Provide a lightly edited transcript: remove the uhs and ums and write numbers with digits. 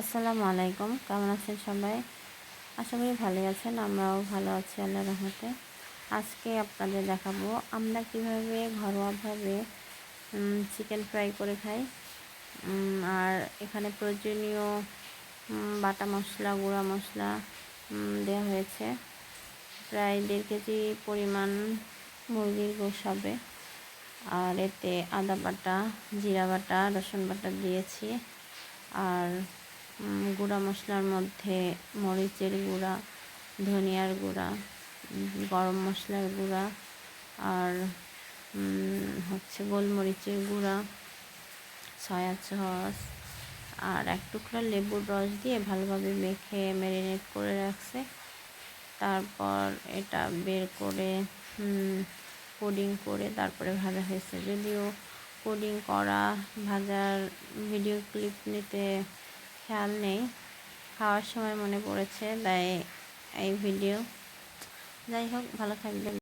আসসালামু আলাইকুম, কেমন আছেন সবাই? আশা করি ভালোই আছেন। আমরাও ভালো আছি আল্লাহর রহমতে। আজকে আপনাদের দেখাবো আমরা কিভাবে ঘরোয়াভাবে চিকেন ফ্রাই করে খাই। আর এখানে প্রয়োজনীয় বাটা মশলা, গুঁড়া মশলা দেওয়া হয়েছে। প্রায় 1.5 কেজি পরিমাণ মুরগির গোশ হবে। আর এতে আদা বাটা, জিরা বাটা, রসুন বাটা দিয়েছি। আর গুঁড়া মশলার মধ্যে মরিচের গুঁড়া, ধনিয়ার গুঁড়া, গরম মশলার গুঁড়া, আর গোলমরিচের গুঁড়া, সয়া সস আর 1 টুকরা লেবুর রস দিয়ে ভালোভাবে মেখে ম্যারিনেট করে রাখছে। তারপর এটা বের করে কোডিং করে তারপরে ভাজা হয়েছে। যদিও কোডিং করা ভাজার ভিডিও ক্লিপ নিতে খেয়াল নেই, খাওয়ার সময় মনে পড়েছে, তাই এই ভিডিও। যাই হোক, ভালো থাকবেন।